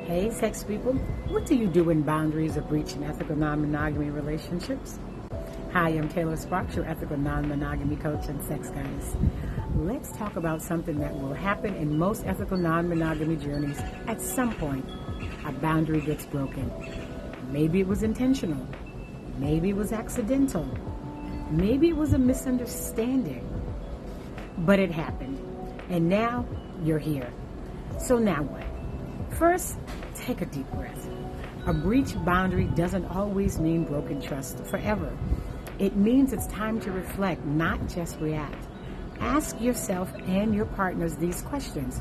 Hey, sex people, what do you do when boundaries are breached in ethical non-monogamy relationships? Hi, I'm Taylor Sparks, your ethical non-monogamy coach and sex goddess. Let's talk about something that will happen in most ethical non-monogamy journeys at some point. A boundary gets broken. Maybe it was intentional. Maybe it was accidental. Maybe it was a misunderstanding. But it happened. And now you're here. So now what? First, take a deep breath. A breached boundary doesn't always mean broken trust forever. It means it's time to reflect, not just react. Ask yourself and your partners these questions.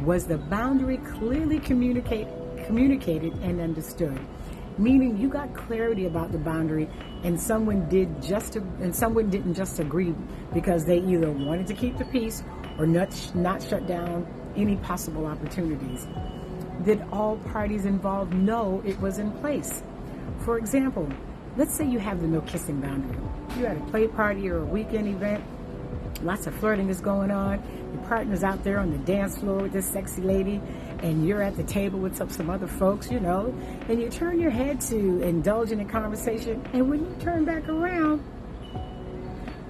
Was the boundary clearly communicated and understood? Meaning you got clarity about the boundary and someone didn't just agree because they either wanted to keep the peace or not shut down any possible opportunities. Did all parties involved know it was in place? For example, let's say you have the no kissing boundary. You're at a play party or a weekend event. Lots of flirting is going on. Your partner's out there on the dance floor with this sexy lady, and you're at the table with some other folks, and you turn your head to indulge in a conversation, and when you turn back around,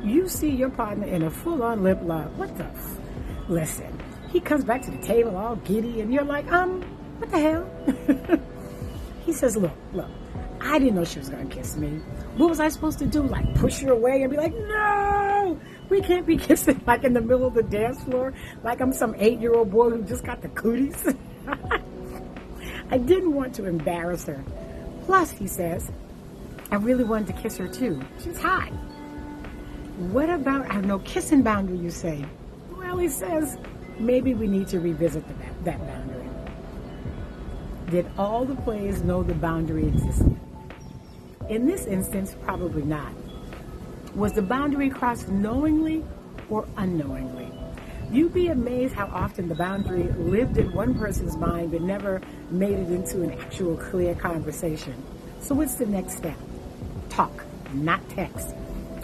you see your partner in a full-on lip lock. What the Listen, he comes back to the table all giddy, and you're like, what the hell? He says, look, I didn't know she was going to kiss me. What was I supposed to do? Like push her away and be like, no, we can't be kissing like in the middle of the dance floor, like I'm some 8-year-old boy who just got the cooties. I didn't want to embarrass her. Plus, he says, I really wanted to kiss her too. She's hot. What about our no kissing boundary, you say? Well, he says, maybe we need to revisit that boundary. Did all the players know the boundary existed? In this instance, probably not. Was the boundary crossed knowingly or unknowingly? You'd be amazed how often the boundary lived in one person's mind but never made it into an actual clear conversation. So what's the next step? Talk, not text.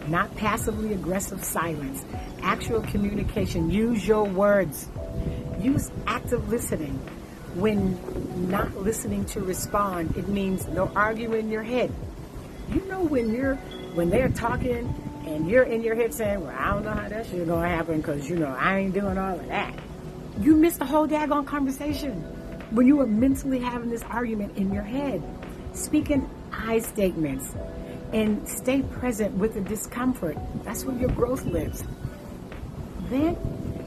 Not passively aggressive silence. Actual communication. Use your words. Use active listening. When not listening to respond, it means no arguing in your head. When they're talking and you're in your head saying, well, I don't know how that shit's gonna happen because I ain't doing all of that. You missed the whole daggone conversation when you were mentally having this argument in your head. Speaking I statements and stay present with the discomfort. That's where your growth lives. Then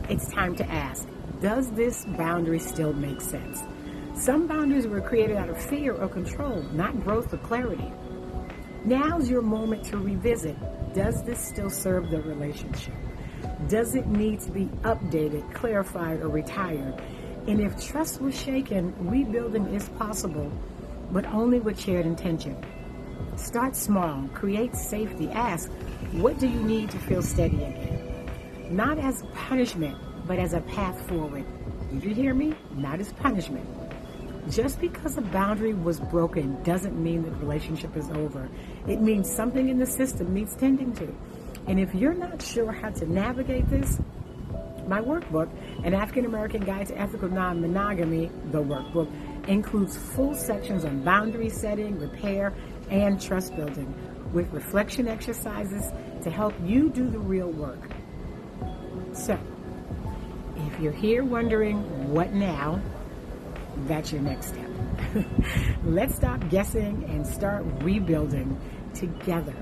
it's time to ask, does this boundary still make sense? Some boundaries were created out of fear or control, not growth or clarity. Now's your moment to revisit. Does this still serve the relationship? Does it need to be updated, clarified, or retired? And if trust was shaken, rebuilding is possible, but only with shared intention. Start small, create safety, ask, what do you need to feel steady again? Not as punishment, but as a path forward. Did you hear me? Not as punishment. Just because a boundary was broken doesn't mean the relationship is over. It means something in the system needs tending to. And if you're not sure how to navigate this, my workbook, An African American Guide to Ethical Non-Monogamy, the workbook, includes full sections on boundary setting, repair, and trust building with reflection exercises to help you do the real work. So, if you're here wondering what now, that's your next step. Let's stop guessing and start rebuilding together.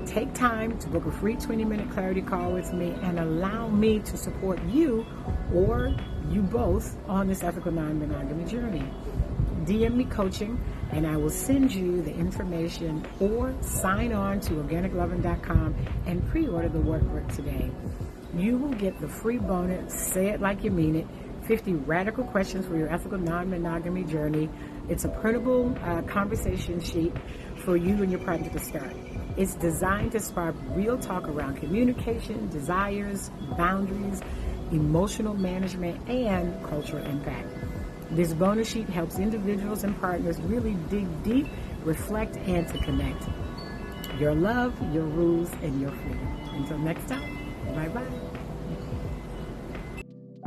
Take time to book a free 20-minute clarity call with me and allow me to support you or you both on this ethical non-monogamy journey. DM me coaching and I will send you the information, or sign on to organicloving.com and pre-order the workbook today. You will get the free bonus, Say It Like You Mean It, 50 radical questions for your ethical non-monogamy journey. It's a printable conversation sheet for you and your partner to start. It's designed to spark real talk around communication, desires, boundaries, emotional management, and cultural impact. This bonus sheet helps individuals and partners really dig deep, reflect, and to connect. Your love, your rules, and your freedom. Until next time, bye-bye.